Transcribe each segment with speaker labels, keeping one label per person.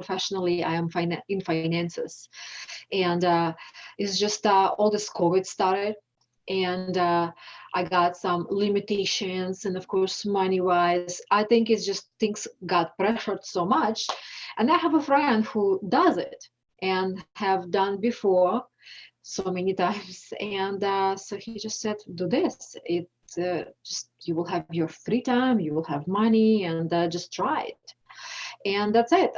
Speaker 1: professionally, I am in finances. And it's just all this COVID started. And I got some limitations, and of course, money wise, I think it's just things got pressured so much. And I have a friend who does it and have done before so many times. And so he just said, do this. Just you will have your free time, you will have money, and just try it. And that's it.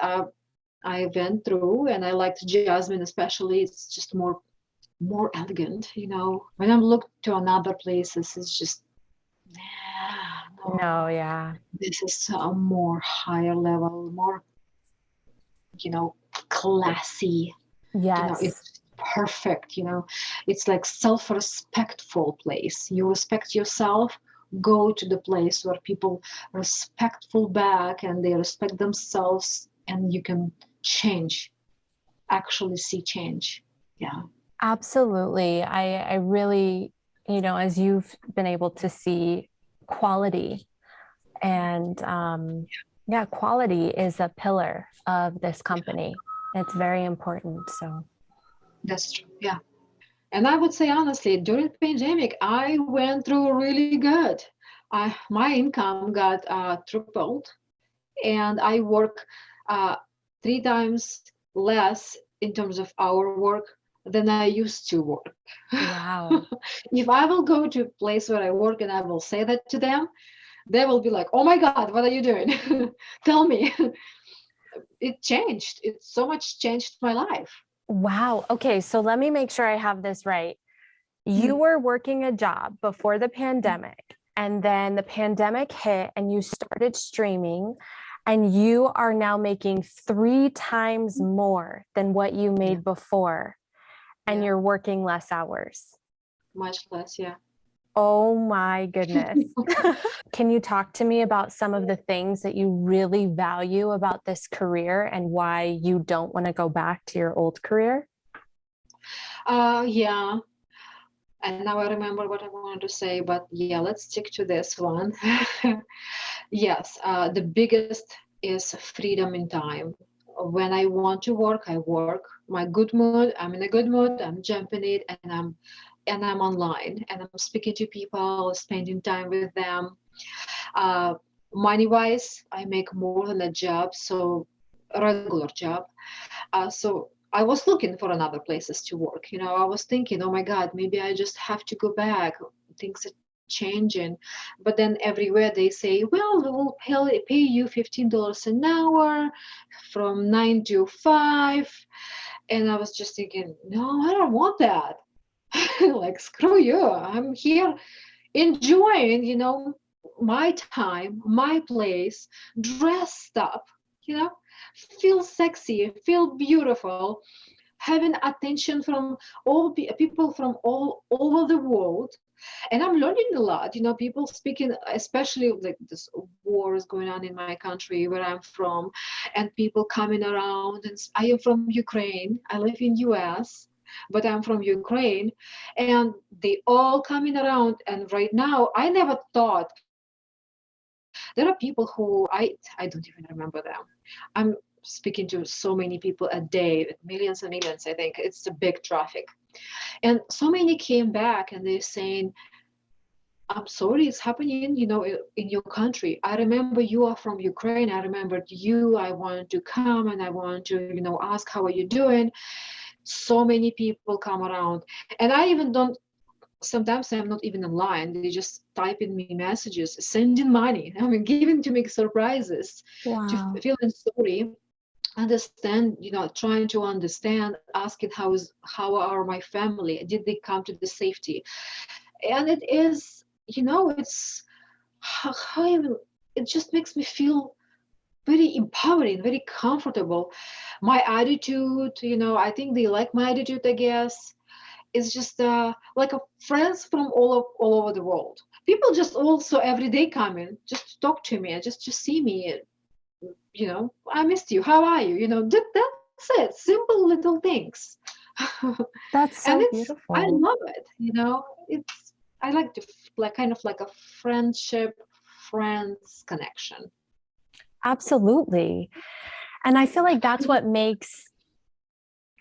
Speaker 1: I went through, and I liked Jasmin especially. It's just more elegant, when I'm looked to another places, it's just no,
Speaker 2: No, yeah.
Speaker 1: this is a more higher level, more classy.
Speaker 2: Yes.
Speaker 1: It's perfect. It's like self-respectful place. You respect yourself, go to the place where people respectful back, and they respect themselves, and you can actually see change. Yeah.
Speaker 2: Absolutely. I really, as you've been able to see quality and yeah, quality is a pillar of this company. It's very important. So
Speaker 1: That's true. Yeah. And I would say honestly, during the pandemic, I went through really good. My income got tripled, and I work uh, 3 times less in terms of hour work than I used to work.
Speaker 2: wow.
Speaker 1: If I will go to a place where I work and I will say that to them, they will be like, "Oh my God, what are you doing? Tell me." It changed. It so much changed my life.
Speaker 2: Wow. Okay, so let me make sure I have this right. You were working a job before the pandemic, and then the pandemic hit and you started streaming, and you are now making 3 times more than what you made before, and
Speaker 1: Yeah.
Speaker 2: you're working less hours.
Speaker 1: Much less, yeah.
Speaker 2: Oh my goodness. Can you talk to me about some of the things that you really value about this career and why you don't want to go back to your old career?
Speaker 1: Yeah. And now I remember what I wanted to say, but yeah, let's stick to this one. Yes, the biggest is freedom in time. When I want to work, I work. My good mood, I'm in a good mood, I'm jumping it, and I'm online, and I'm speaking to people, spending time with them. Uh, Money wise, I make more than a job, so a regular job. So I was looking for another places to work. I was thinking, oh my God, maybe I just have to go back. Things are changing. But then everywhere they say, well, we will pay you $15 an hour from 9 to 5. And I was just thinking, no, I don't want that. Like, screw you. I'm here enjoying, my time, my place, dressed up, you know, feel sexy, feel beautiful, having attention from all people from all over the world. And I'm learning a lot, people speaking, especially like this war is going on in my country where I'm from, and people coming around. And I am from Ukraine. I live in US, but I'm from Ukraine, and they all coming around. And right now, I never thought there are people who I don't even remember them. I'm speaking to so many people a day, millions and millions. I think it's a big traffic, and so many came back and they're saying, I'm sorry it's happening, in your country. I remember you are from Ukraine. I remembered you. I wanted to come and I wanted to, ask how are you doing. So many people come around, and I even don't. Sometimes I'm not even online. They just typing me messages, sending money. I mean, giving to me surprises, to
Speaker 2: Wow.
Speaker 1: feeling sorry, understand, trying to understand, asking how are my family? Did they come to the safety? And it is, it's how even it just makes me feel very empowering, very comfortable. My attitude, I think they like my attitude, I guess. It's just like a friends from all over the world. People just also every day come in just to talk to me, just to see me. I missed you. How are you? That's it. Simple little things.
Speaker 2: That's
Speaker 1: And
Speaker 2: so
Speaker 1: I
Speaker 2: beautiful.
Speaker 1: love it. It's I like to like kind of like a friendship, friends connection.
Speaker 2: Absolutely. And I feel like that's what makes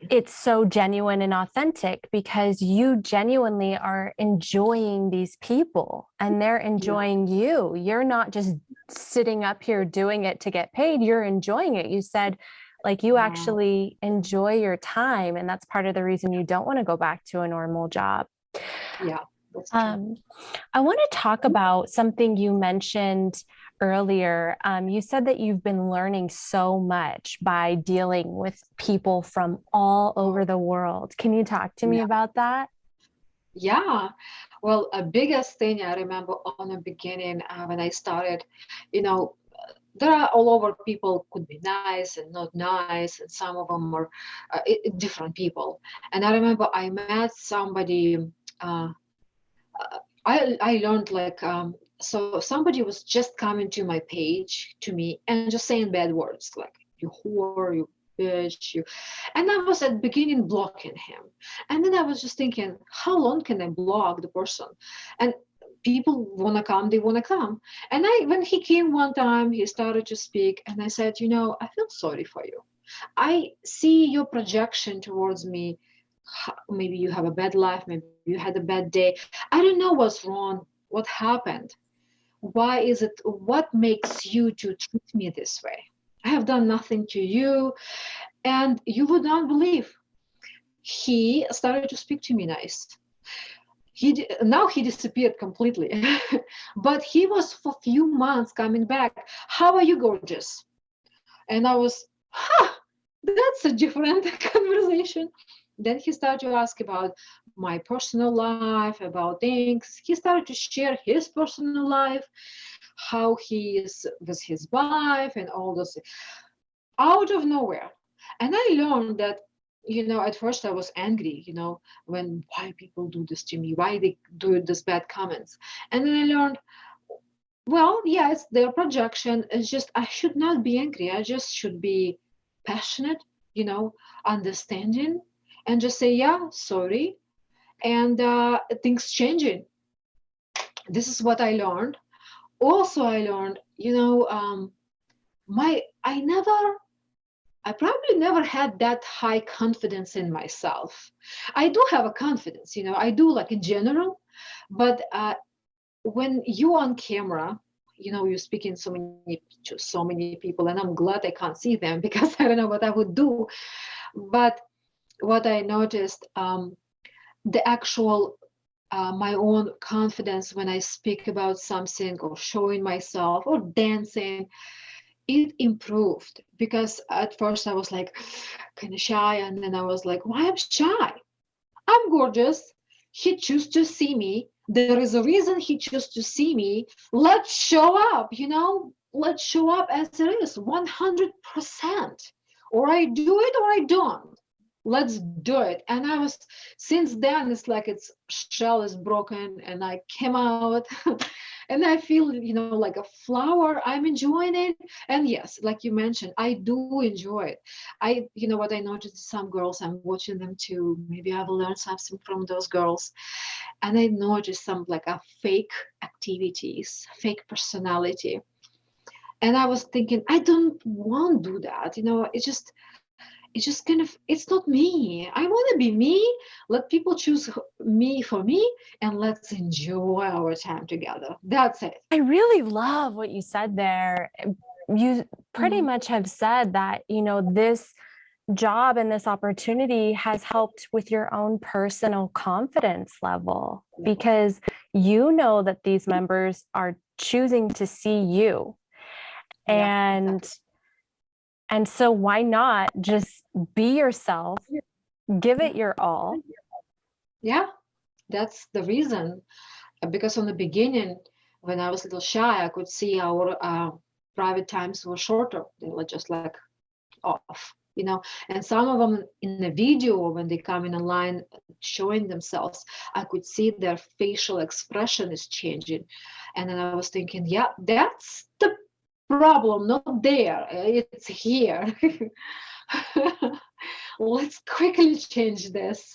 Speaker 2: it's so genuine and authentic, because you genuinely are enjoying these people and they're
Speaker 1: Yeah,
Speaker 2: enjoying you. You're not just sitting up here doing it to get paid. You're enjoying it. You said like you
Speaker 1: yeah,
Speaker 2: actually enjoy your time. And that's part of the reason you don't want to go back to a normal job.
Speaker 1: yeah, that's true.
Speaker 2: Um, I want to talk about something you mentioned earlier. You said that you've been learning so much by dealing with people from all over the world. Can you talk to me
Speaker 1: Yeah,
Speaker 2: about that?
Speaker 1: yeah. Well, a biggest thing I remember on the beginning when I started, you know, there are all over people could be nice and not nice, and some of them are different people. And I remember I met somebody. Uh, I learned like so somebody was just coming to my page to me and just saying bad words like you whore, you bitch, you, and I was at the beginning blocking him, and then I was just thinking how long can I block the person, and people want to come, they want to come. And I when he came one time he started to speak and I said, you know, I feel sorry for you. I see your projection towards me. Maybe you have a bad life, maybe you had a bad day. I don't know what's wrong, what happened. Why is it, what makes you to treat me this way? I have done nothing to you. And you would not believe. He started to speak to me nice. Now he disappeared completely. But he was for a few months coming back. How are you, gorgeous? And I was, huh, that's a different conversation. Then he started to ask about my personal life, about things. He started to share his personal life, how he is with his wife, and all those out of nowhere. And I learned that, you know, at first I was angry, you know, when why people do this to me, why they do this bad comments. And then I learned, well, yeah, it's their projection. It's just I should not be angry. I just should be passionate, you know, understanding, and just say, yeah, sorry. And things changing. This is what I learned. Also, I learned, you know, my I probably never had that high confidence in myself. I do have a confidence, you know, I do like in general, but when you on camera, you know, you're speaking so many to so many people, and I'm glad I can't see them because I don't know what I would do. But what I noticed, the actual my own confidence when I speak about something or showing myself or dancing, it improved because at first I was like kind of shy, and then I was like, why I'm shy? I'm gorgeous. He chose to see me. There is a reason he chose to see me. Let's show up, you know, let's show up as it is 100%. Or I do it or I don't. Let's do it. And I was, since then, it's like its shell is broken and I came out and I feel, you know, like a flower. I'm enjoying it. And yes, like you mentioned, I do enjoy it. You know what I noticed, some girls, I'm watching them too. Maybe I will learn something from those girls. And I noticed some like a fake activities, fake personality. And I was thinking, I don't want to do that. You know, it's just kind of, it's not me. I want to be me. Let people choose me for me, and let's enjoy our time together. That's it.
Speaker 2: I really love what you said there. You pretty
Speaker 1: Mhm.
Speaker 2: much have said that, this job and this opportunity has helped with your own personal confidence level, because you know that these members are choosing to see you.
Speaker 1: Yeah,
Speaker 2: And
Speaker 1: exactly.
Speaker 2: and so why not just be yourself, give it your all.
Speaker 1: Yeah, that's the reason. Because on the beginning, when I was a little shy, I could see our private times were shorter. They were just like off, you know. And some of them in the video, when they come in online showing themselves, I could see their facial expression is changing. And then I was thinking, yeah, that's the problem, not there. It's here. Let's quickly change this.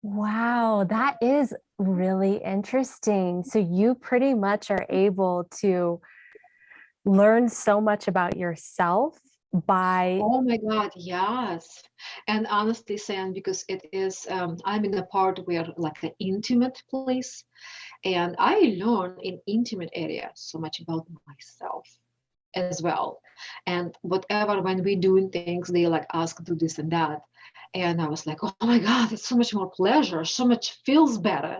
Speaker 2: Wow, that is really interesting. So you pretty much are able to learn so much about yourself by.
Speaker 1: Oh my God, yes. And honestly, Sam, because it is, I'm in a part where like an intimate place, and I learn in intimate area so much about myself as well. And whatever, when we doing things, they like ask do this and that. And I was like, oh my God, it's so much more pleasure, so much feels better.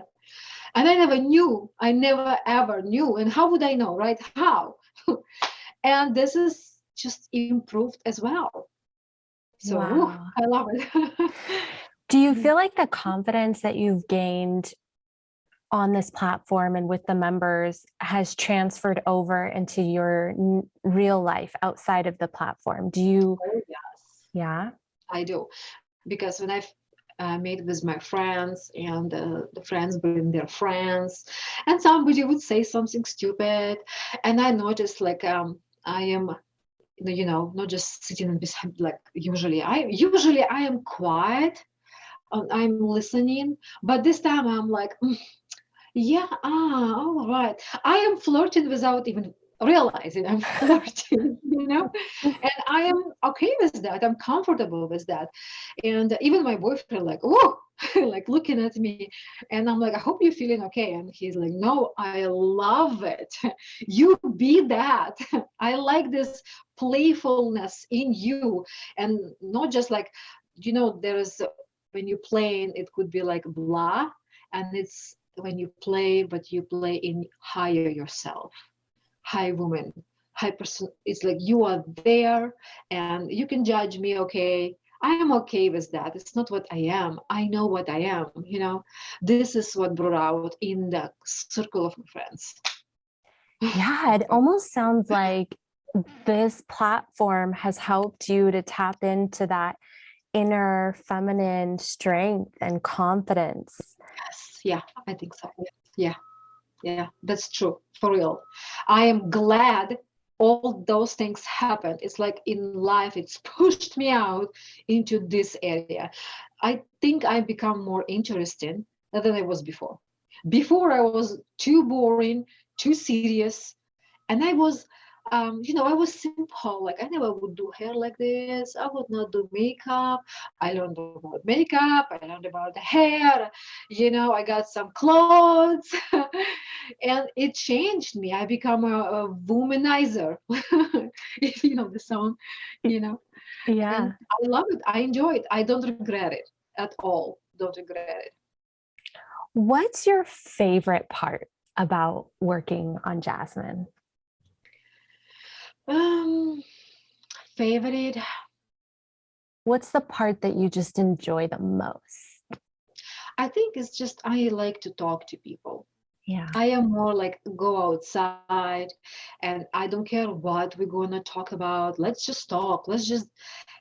Speaker 1: And I never ever knew. And how would I know, right? How? And this is just improved as well. So whew,
Speaker 2: Wow.
Speaker 1: I love it.
Speaker 2: Do you feel like the confidence that you've gained on this platform and with the members has transferred over into your real life outside of the platform? Do you?
Speaker 1: Oh, yes,
Speaker 2: Yeah.
Speaker 1: I do. Because when I've made with my friends, and the friends bring their friends, and somebody would say something stupid, and I noticed like I am, not just sitting and beside, like usually I am quiet, I'm listening, but this time I'm like, yeah, all right. I am flirting without even realizing I'm flirting, and I am okay with that. I'm comfortable with that. And even my boyfriend, like, oh, like looking at me, and I'm like, I hope you're feeling okay. And he's like, no, I love it. You be that. I like this playfulness in you, and not just like, there is when you playing, it could be like blah, and it's when you play, but you play in higher yourself, high woman, high person. It's like you are there, and you can judge me, okay. I am okay with that. It's not what I am. I know what I am, This is what brought out in the circle of my friends.
Speaker 2: Yeah, it almost sounds like this platform has helped you to tap into that inner feminine strength and confidence.
Speaker 1: Yes, yeah, I think so. Yeah, yeah, that's true, for real. I am glad all those things happened. It's like in life, it's pushed me out into this area. I think I become more interesting than I was before. Before I was too boring, too serious, and I was simple. Like I never would do hair like this. I would not do makeup. I learned about makeup. I learned about the hair. I got some clothes, and it changed me. I become a womanizer. If you know the song, you know. And
Speaker 2: Yeah.
Speaker 1: I love it. I enjoy it. I don't regret it at all. Don't regret it.
Speaker 2: What's your favorite part about working on Jasmin?
Speaker 1: Um, Favorite.
Speaker 2: What's the part that you just enjoy the most?
Speaker 1: I think it's just I like to talk to people.
Speaker 2: Yeah.
Speaker 1: I am more like go outside, and I don't care what we're going to talk about. Let's just talk. Let's just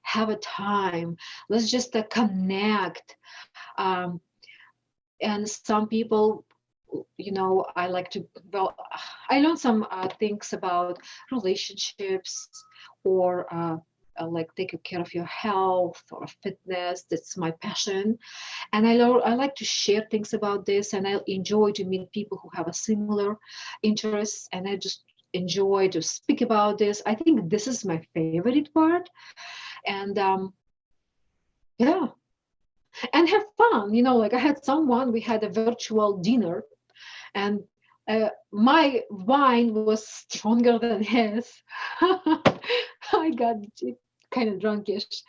Speaker 1: have a time. Let's just connect. Um, and some people, I like to, well, I learned some things about relationships, or like taking care of your health or fitness. That's my passion, and I like to share things about this, and I enjoy to meet people who have a similar interests, and I just enjoy to speak about this. I think this is my favorite part, and yeah, and have fun. Like I had someone, we had a virtual dinner, and my wine was stronger than his. I got kind of drunkish,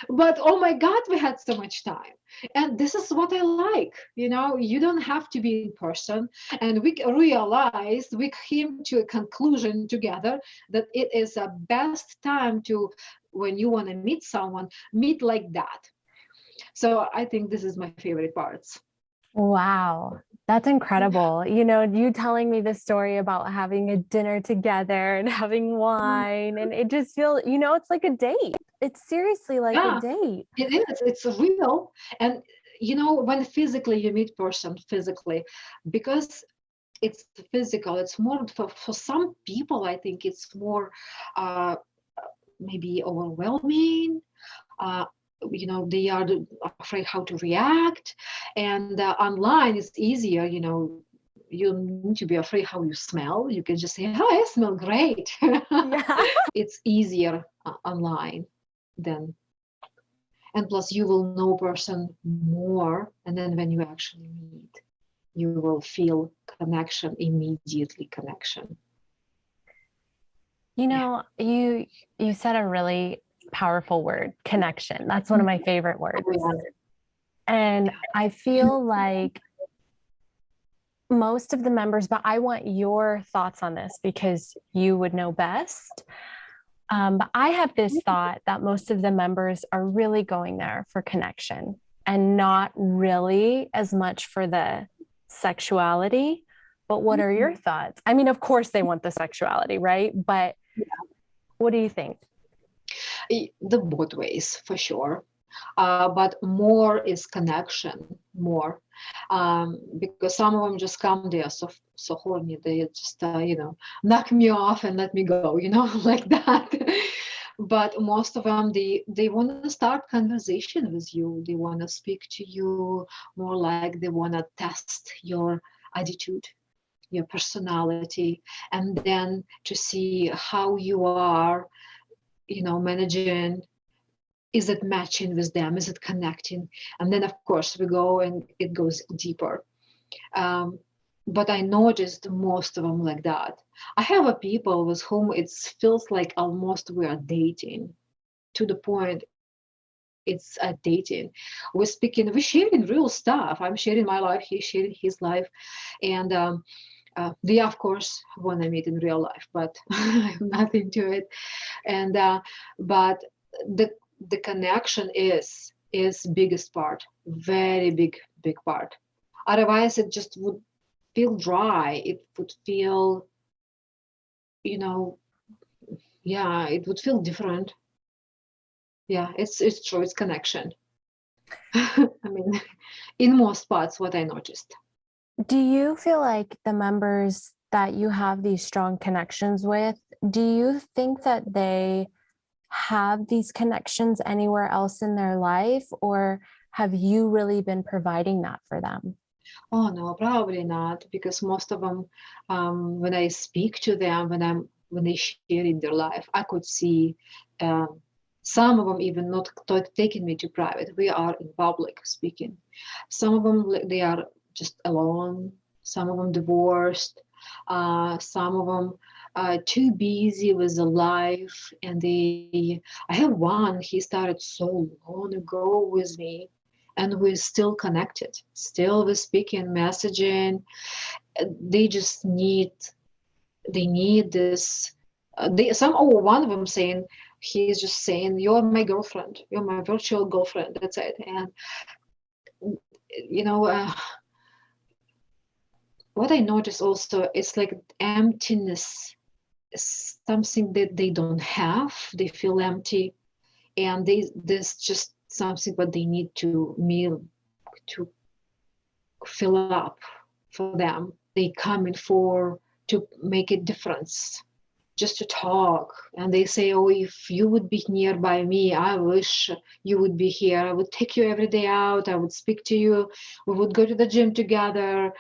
Speaker 1: but oh my God, we had so much time. And this is what I like. You don't have to be in person. And we realized, we came to a conclusion together that it is a best time to, when you want to meet someone, meet like that. So I think this is my favorite parts.
Speaker 2: Wow, that's incredible. You telling me the story about having a dinner together and having wine, and it just feels, it's like a date. It's seriously like a
Speaker 1: Yeah,
Speaker 2: date.
Speaker 1: it is. It's real. And when physically you meet person physically, because it's physical, it's more for some people, I think it's more uh, maybe overwhelming. Uh, they are afraid how to react. And online it's easier, you don't need to be afraid how you smell. You can just say, "Hi, I smell great."
Speaker 2: Yeah.
Speaker 1: It's easier online then. And plus you will know person more, and then when you actually meet, you will feel connection, immediately connection.
Speaker 2: You know, you said a really powerful word, connection. That's one of my favorite words. And I feel like most of the members, but I want your thoughts on this because you would know best. But I have this thought that most of the members are really going there for connection and not really as much for the sexuality. But what are your thoughts? I mean, of course they want the sexuality, right? But what do you think?
Speaker 1: The both ways for sure. But more is connection, more. Because some of them just come there so horny, they just knock me off and let me go, like that. But most of them, they want to start conversation with you. They want to speak to you more, like they want to test your attitude, your personality, and then to see how you are, managing. Is it matching with them? Is it connecting? And then, of course, we go and it goes deeper. But I noticed most of them like that. I have a people with whom it feels like almost we are dating, to the point it's a dating. We're sharing real stuff. I'm sharing my life, he's sharing his life. And they, of course, want to meet in real life, but I have nothing to it. And but the connection is biggest part, very big part. Otherwise it just would feel dry. It would feel, it would feel different. Yeah, it's true, it's connection. I mean, in most spots, what I noticed.
Speaker 2: Do you feel like the members that you have these strong connections with, do you think that they have these connections anywhere else in their life, or have you really been providing that for them?
Speaker 1: Oh no, probably not, because most of them, when I speak to them, when they share in their life, I could see some of them even not taking me to private. We are in public speaking. Some of them, they are just alone. Some of them divorced. Some of them too busy with the life, and I have one. He started so long ago with me, and we're still connected. Still, we're speaking, messaging. They just need this. One of them saying, he's just saying, "You're my girlfriend. You're my virtual girlfriend." That's it. And you know. What I notice also, it's like emptiness, something that they don't have. They feel empty, and there's just something what they need to fill up for them. They come in for to make a difference, just to talk. And they say, "Oh, if you would be nearby me, I wish you would be here. I would take you every day out. I would speak to you. We would go to the gym together."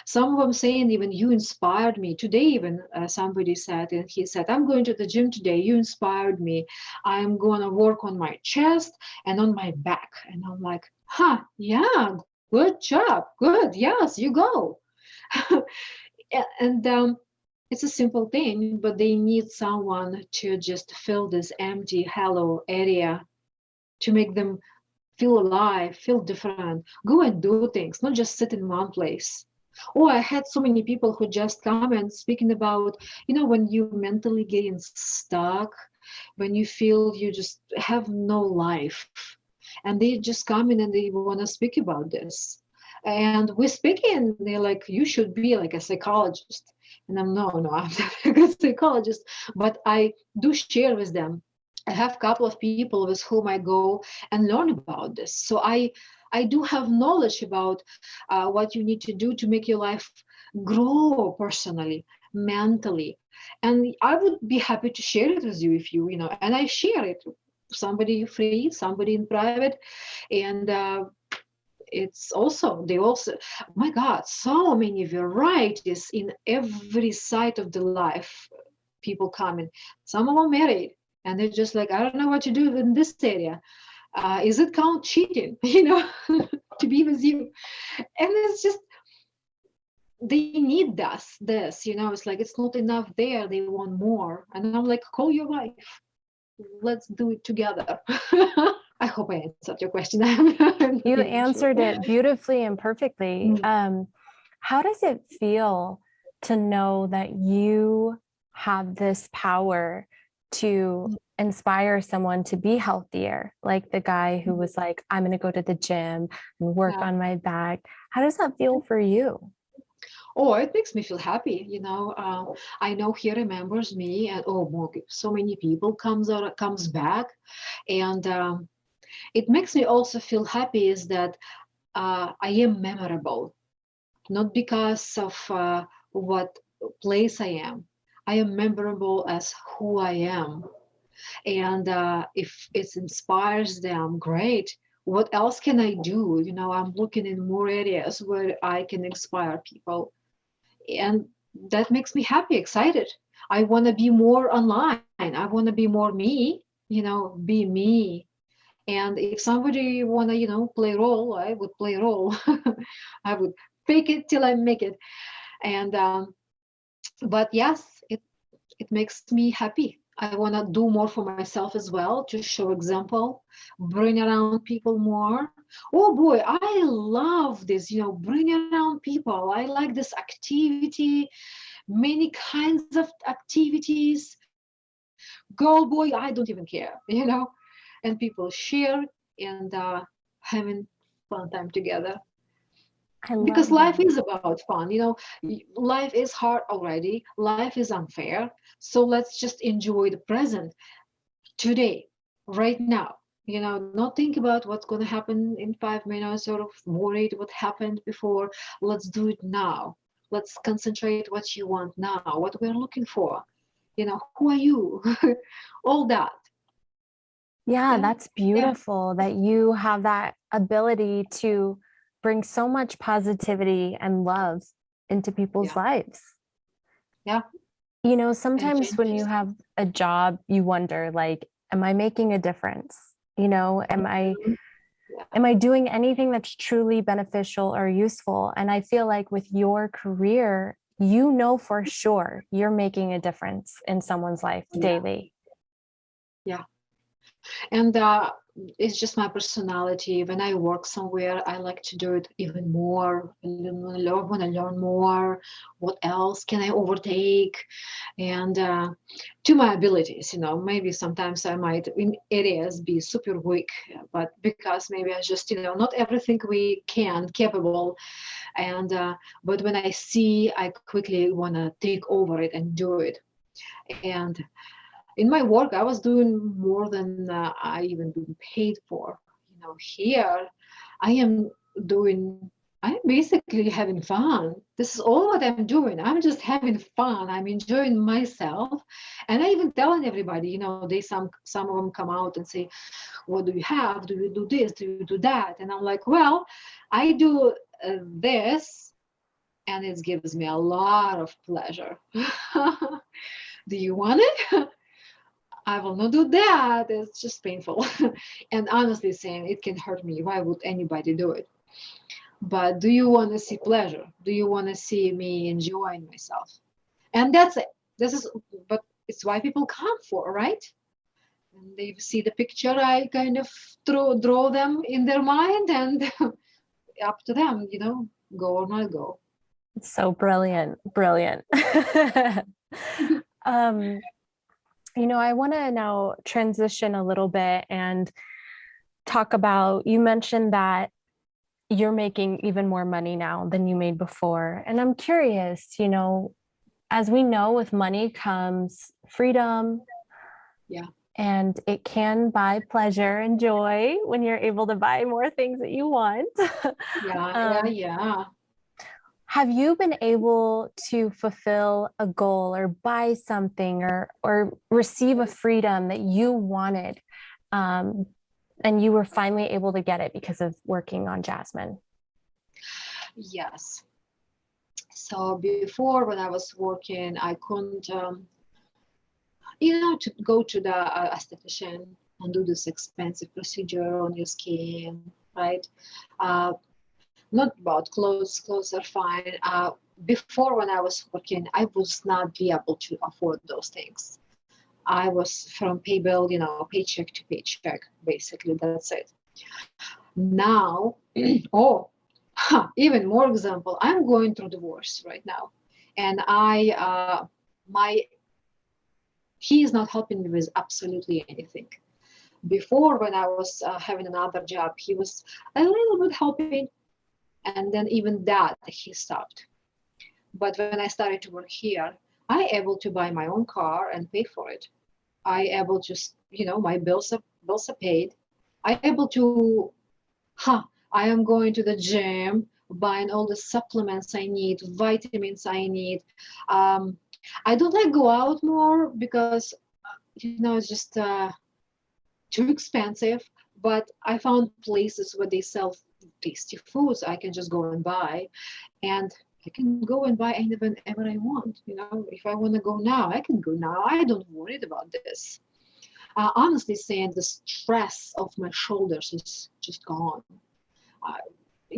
Speaker 1: Some of them saying, even you inspired me today. Even somebody said, and he said, "I'm going to the gym today. You inspired me. I'm going to work on my chest and on my back." And I'm like, yeah, good job. Good. Yes, you go. And it's a simple thing, but they need someone to just fill this empty, hollow area, to make them feel alive, feel different, go and do things, not just sit in one place. Oh, I had so many people who just come and speaking about, when you mentally getting stuck, when you feel you just have no life, and they just come in and they want to speak about this. And we're speaking, they're like, "You should be like a psychologist." And I'm, no, I'm not a good psychologist, but I do share with them. I have a couple of people with whom I go and learn about this. So I do have knowledge about what you need to do to make your life grow personally, mentally. And I would be happy to share it with you if and I share it. Somebody free, somebody in private. And they also, my God, so many varieties in every side of the life. People coming. Some of them married. And they're just like, I don't know what to do in this area. Is it count cheating, you know, to be with you? And it's just, they need this, you know, it's like, it's not enough there. They want more. And I'm like, call your wife. Let's do it together. I hope I answered your question. I'm not
Speaker 2: You
Speaker 1: even
Speaker 2: answered
Speaker 1: sure.
Speaker 2: it beautifully and perfectly. How does it feel to know that you have this power to inspire someone to be healthier? Like the guy who was like, I'm going to go to the gym and work
Speaker 1: Yeah.
Speaker 2: on my back. How does that feel for you?
Speaker 1: Oh, it makes me feel happy. You know, I know he remembers me, and oh, so many people comes back, and it makes me also feel happy is that I am memorable, not because of what place I am. I am memorable as who I am. And if it inspires them, great. What else can I do? You know, I'm looking in more areas where I can inspire people. And that makes me happy, excited. I want to be more online. I want to be more me, you know, be me. And if somebody wanna, you know, play role, I would play role. I would fake it till I make it. And but yes, it makes me happy. I wanna do more for myself as well to show example, bring around people more. Oh boy, I love this, you know, bring around people. I like this activity, many kinds of activities. Go boy, I don't even care, you know, and people share and having fun time together,
Speaker 2: I
Speaker 1: because
Speaker 2: love
Speaker 1: life
Speaker 2: that.
Speaker 1: is about fun, you know. Life is hard already, life is unfair, so let's just enjoy the present, today, right now, you know, not think about what's going to happen in 5 minutes or worried what happened before. Let's do it now. Let's concentrate what you want now, what we're looking for, you know, who are you? All that.
Speaker 2: Yeah,
Speaker 1: Yeah.
Speaker 2: that's
Speaker 1: Yeah.
Speaker 2: beautiful that you have that ability to bring so much positivity and love into people's
Speaker 1: Yeah.
Speaker 2: lives.
Speaker 1: Yeah.
Speaker 2: You know,
Speaker 1: And
Speaker 2: sometimes when you
Speaker 1: changes.
Speaker 2: have a job, you wonder like, am I making a difference? You know,
Speaker 1: Mhm. Yeah.
Speaker 2: am I doing anything that's truly beneficial or useful? And I feel like with your career, you know for sure you're making a difference in someone's life
Speaker 1: Yeah.
Speaker 2: daily.
Speaker 1: Yeah. And it's just my personality. When I work somewhere, I like to do it even more. I want to learn more. What else can I overtake? And to my abilities, you know, maybe sometimes I might in areas be super weak, but because maybe I just, you know, not everything we can capable. And but when I see, I quickly want to take over it and do it. And in my work, I was doing more than I even been paid for. You know, here I am doing, I'm basically having fun. This is all what I'm doing. I'm just having fun. I'm enjoying myself. And I even telling everybody, you know, some of them come out and say, what do you have? Do you do this? Do you do that? And I'm like, well, I do this, and it gives me a lot of pleasure. Do you want it? I will not do that. It's just painful. And honestly saying, it can hurt me. Why would anybody do it? But do you want to see pleasure? Do you want to see me enjoying myself? And that's it. This is, but it's why people come for, right? And they see the picture, I kind of draw them in their mind, and up to them, you know, go or not go.
Speaker 2: It's so brilliant, brilliant. um, you know, I want to now transition a little bit and talk about, you mentioned that you're making even more money now than you made before. And I'm curious, you know, as we know, with money comes freedom,
Speaker 1: Yeah.
Speaker 2: and it can buy pleasure and joy when you're able to buy more things that you want.
Speaker 1: Yeah. Yeah.
Speaker 2: um,
Speaker 1: Yeah.
Speaker 2: have you been able to fulfill a goal or buy something or receive a freedom that you wanted, um, and you were finally able to get it because of working on Jasmin?
Speaker 1: Yes. So before, when I was working, I couldn't. to go to the esthetician and do this expensive procedure on your skin, right? Uh, Not about clothes. Clothes are fine. Before, when I was working, I was not be able to afford those things. I was from pay bill, paycheck to paycheck, basically. That's it. Now, oh, even more example. I'm going through divorce right now, and my he is not helping me with absolutely anything. Before, when I was having another job, he was a little bit helping, and then even that he stopped. But when I started to work here, I able to buy my own car and pay for it. I able to, my bills are paid. I able to, I am going to the gym, buying all the supplements I need, vitamins I need. Um, I don't like go out more because, it's just too expensive. But I found places where they sell tasty foods I can just go and buy, and I can go and buy whenever I want. If I want to go now, I can go now. I don't worry about this. Honestly saying, the stress of my shoulders is just gone. Uh,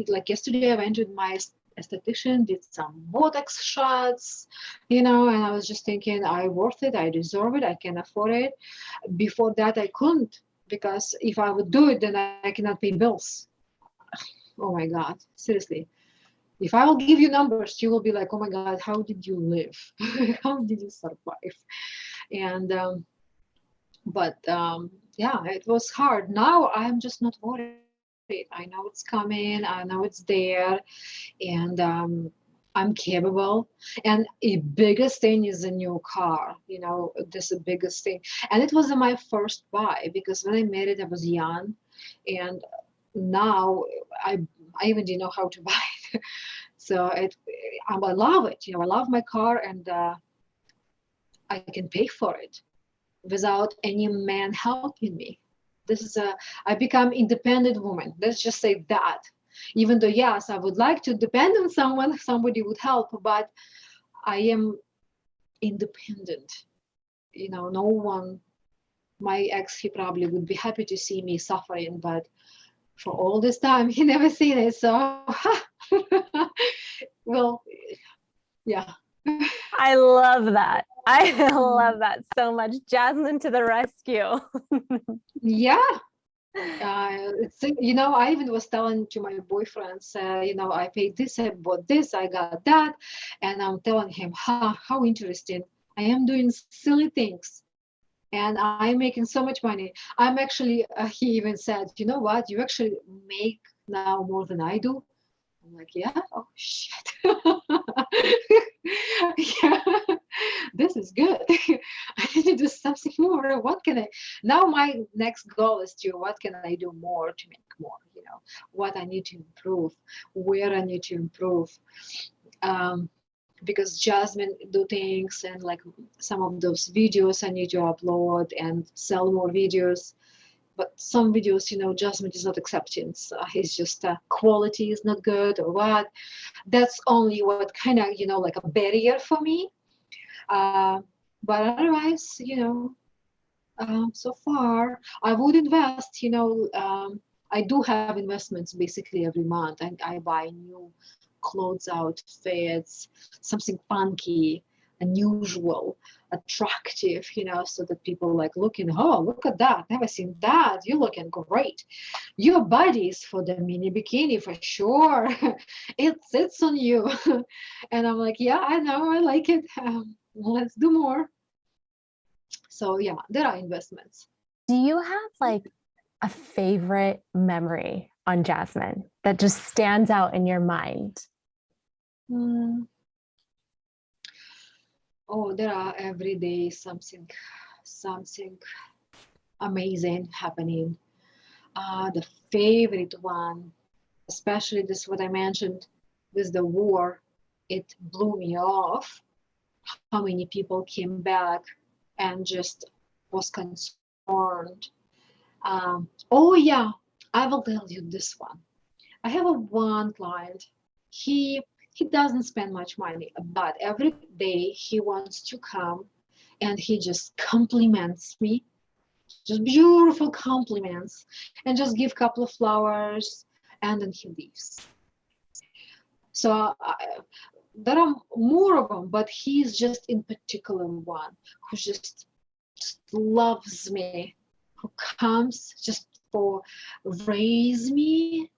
Speaker 1: like yesterday, I went with my esthetician, did some Botox shots, and I was just thinking, I worth it, I deserve it, I can afford it. Before that, I couldn't, because if I would do it, then I cannot pay bills. Oh my God, seriously. If I will give you numbers, you will be like, oh my God, how did you live? How did you survive? And but yeah, it was hard. Now I'm just not worried. I know it's coming. I know it's there, and I'm capable. And the biggest thing is a new car. This is the biggest thing. And it was my first buy, because when I made it, I was young, and now I I even didn't know how to buy it. So I love it. I love my car, and I can pay for it without any man helping me. I become independent woman. Let's just say that. Even though, yes, I would like to depend on someone, somebody would help, but I am independent. No one, my ex, he probably would be happy to see me suffering, but for all this time, he never seen it. So, well, yeah.
Speaker 2: I love that. I love that so much. Jasmine to the rescue.
Speaker 1: Yeah. I even was telling to my boyfriends, I paid this, I bought this, I got that, and I'm telling him, how interesting. I am doing silly things, and I'm making so much money. I'm actually, he even said, you know what, you actually make now more than I do. I'm like, yeah, oh shit. Yeah, this is good. I need to do something more. What can I now? My next goal is to what can I do more to make more? What I need to improve, where I need to improve. Because Jasmine do things, and like some of those videos I need to upload and sell more videos. But some videos, Jasmine is not accepting. So it's just quality is not good or what. That's only what kind of, like a barrier for me. Uh, but otherwise, so far I would invest. I do have investments basically every month. I buy new clothes, outfits, something funky, unusual, attractive, so that people like looking, oh, look at that, never seen that, you're looking great. Your body is for the mini bikini for sure. It sits on you. And I'm like, yeah, I know, I like it. Let's do more. So yeah, there are investments.
Speaker 2: Do you have like a favorite memory on Jasmin that just stands out in your mind?
Speaker 1: Mm. Oh, there are every day something amazing happening. The favorite one, especially this what I mentioned with the war, it blew me off how many people came back and just was concerned. Oh yeah, I will tell you this one. I have a one client. He he doesn't spend much money, but every day he wants to come and he just compliments me, just beautiful compliments, and just give a couple of flowers, and then he leaves. So there are more of them, but he's just in particular one who just loves me, who comes just for raise me.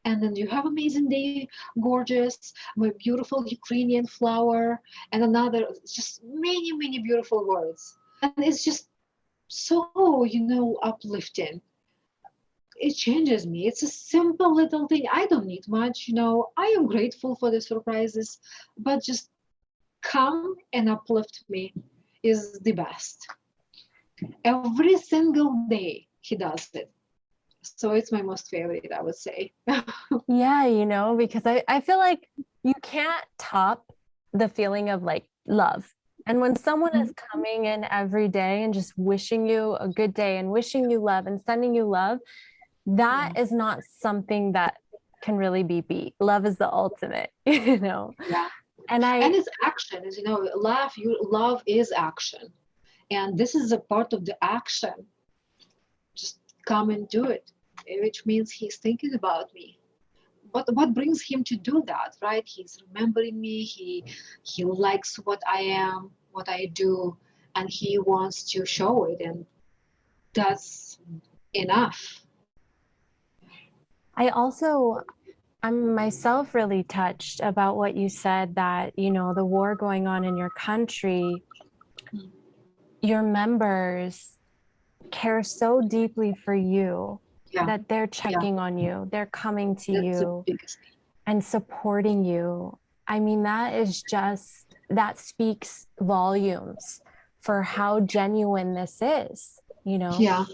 Speaker 1: And then you have amazing day, gorgeous, my beautiful Ukrainian flower, and another, just many beautiful words. And it's just so, uplifting. It changes me. It's a simple little thing. I don't need much, I am grateful for the surprises, but just come and uplift me is the best. Every single day he does it. So it's my most favorite, I would say.
Speaker 2: Yeah, because I feel like you can't top the feeling of like love. And when someone is coming in every day and just wishing you a good day and wishing you love and sending you love, that is not something that can really be beat. Love is the ultimate,
Speaker 1: Yeah.
Speaker 2: And
Speaker 1: it's action, as love is action. And this is a part of the action. Just come and do it, which means he's thinking about me. But what brings him to do that, right? He's remembering me. He likes what I am, what I do, and he wants to show it, and that's enough.
Speaker 2: I'm myself really touched about what you said, that, the war going on in your country, your members care so deeply for you that they're checking on you, they're coming to
Speaker 1: That's the
Speaker 2: you
Speaker 1: biggest thing.
Speaker 2: and supporting you. I mean, that speaks volumes for how genuine this is,
Speaker 1: Yeah.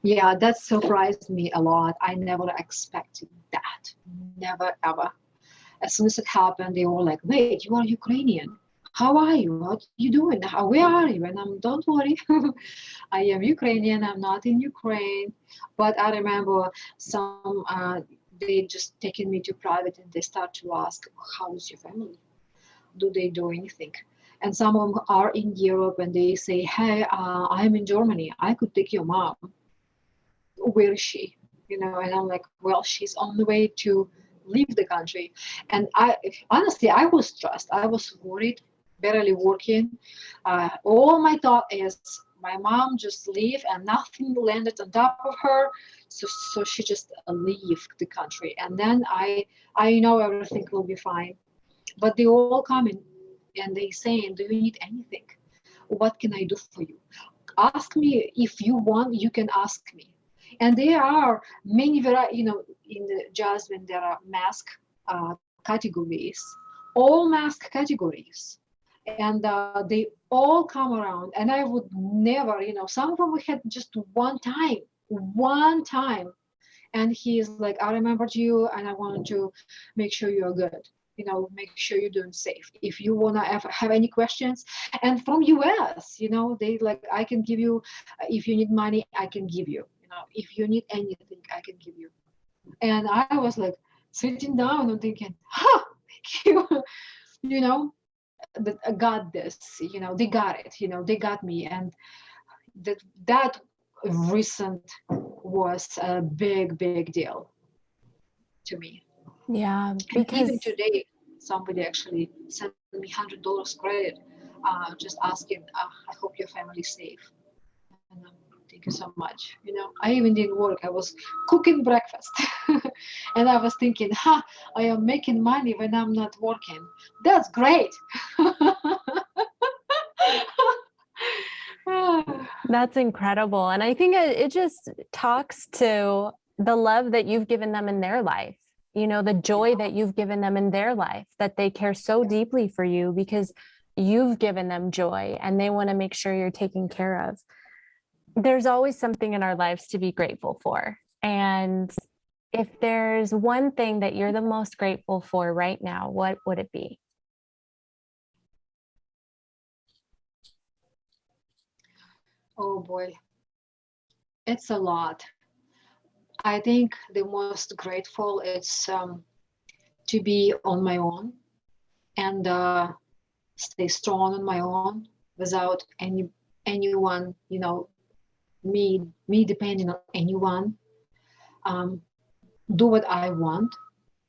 Speaker 1: Yeah, that surprised me a lot. I never expected that. Never ever. As soon as it happened, they were like, "Wait, you are Ukrainian. How are you? What are you doing? Where are you?" And don't worry, I am Ukrainian. I'm not in Ukraine. But I remember they just taken me to private and they start to ask, "How's your family? Do they do anything?" And some of them are in Europe and they say, "Hey, I'm in Germany. I could take your mom. Where is she?" And I'm like, "Well, she's on the way to leave the country." And honestly, I was stressed. I was worried, barely working. All my thought is my mom just leave and nothing landed on top of her. So she just leave the country. And then I know everything will be fine. But they all come in and they saying, "Do you need anything? What can I do for you? Ask me if you want, you can ask me." And there are many in the Jasmin, there are mask categories, all mask categories. And they all come around. And I would never, some of them we had just one time. And he's like, "I remembered you and I wanted to make sure you're good. Make sure you're doing safe. If you want to have any questions." And from US, they like, "I can give you, if you need money, I can give you. If you need anything, I can give you." And I was like sitting down and thinking, thank you. That I got this, they got it, they got me. And that recent was a big deal to me.
Speaker 2: Yeah,
Speaker 1: And
Speaker 2: because
Speaker 1: even today, somebody actually sent me $100 credit, just asking, "I hope your family's safe." And thank you so much. I even didn't work. I was cooking breakfast, and I was thinking, I am making money when I'm not working. That's great.
Speaker 2: that's incredible. And I think it just talks to the love that you've given them in their life, the joy that you've given them in their life, that they care so deeply for you because you've given them joy and they want to make sure you're taken care of. There's always something in our lives to be grateful for. And if there's one thing that you're the most grateful for right now, what would it be?
Speaker 1: Oh boy, it's a lot. I think the most grateful is to be on my own and stay strong on my own without anyone, me depending on anyone. Um, do what I want.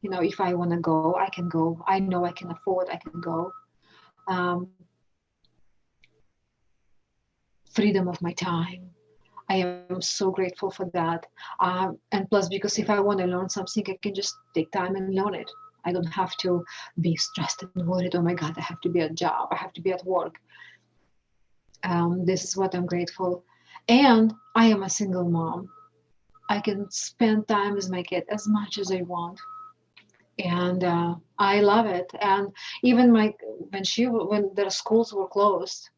Speaker 1: If I want to go, I can go. I know I can afford, I can go. Um, Freedom of my time. I am so grateful for that. And plus, because if I want to learn something, I can just take time and learn it. I don't have to be stressed and worried. Oh my God, I have to be at job. I have to be at work. This is what I'm grateful. And I am a single mom. I can spend time with my kid as much as I want. And I love it. And even when their schools were closed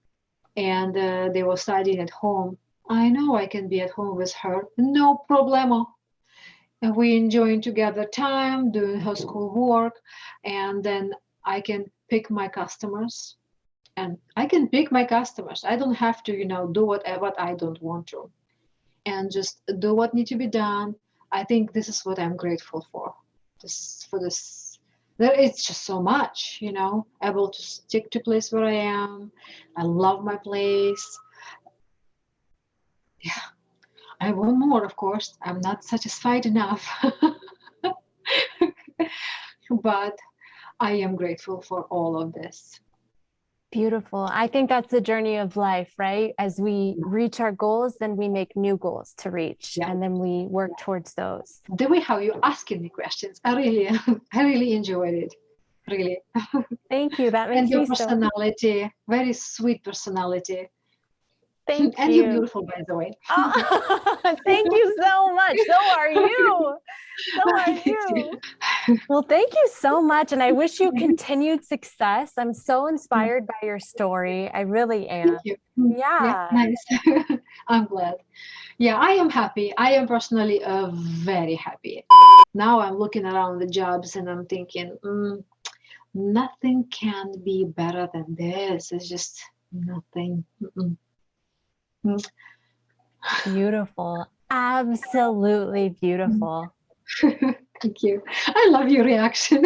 Speaker 1: and they were studying at home, I know I can be at home with her, no problemo. And we enjoying together time, doing her school work, and then I can pick my customers. And I can pick my customers. I don't have to, do whatever I don't want to, and just do what needs to be done. I think this is what I'm grateful for. For this. It's just so much, able to stick to place where I am. I love my place. Yeah, I want more, of course. I'm not satisfied enough. But I am grateful for all of this.
Speaker 2: Beautiful. I think that's the journey of life, right? As we reach our goals, then we make new goals to reach,
Speaker 1: Yeah.
Speaker 2: and then we work towards those.
Speaker 1: The way how you asking me questions, I really enjoyed it. Really.
Speaker 2: Thank you. That
Speaker 1: And
Speaker 2: makes
Speaker 1: your
Speaker 2: me so.
Speaker 1: personality, very sweet personality.
Speaker 2: Thank
Speaker 1: And you're
Speaker 2: you.
Speaker 1: beautiful, by the way.
Speaker 2: Oh, thank you so much. So are you. So are
Speaker 1: Thank you.
Speaker 2: you. Well, thank you so much. And I wish you continued success. I'm so inspired by your story. I really am.
Speaker 1: Thank you. Yeah,
Speaker 2: Yeah.
Speaker 1: nice. I'm glad. Yeah, I am happy. I am personally very happy. Now I'm looking around the jobs and I'm thinking, nothing can be better than this. It's just nothing.
Speaker 2: Beautiful. Absolutely beautiful.
Speaker 1: Thank you. I love your reaction.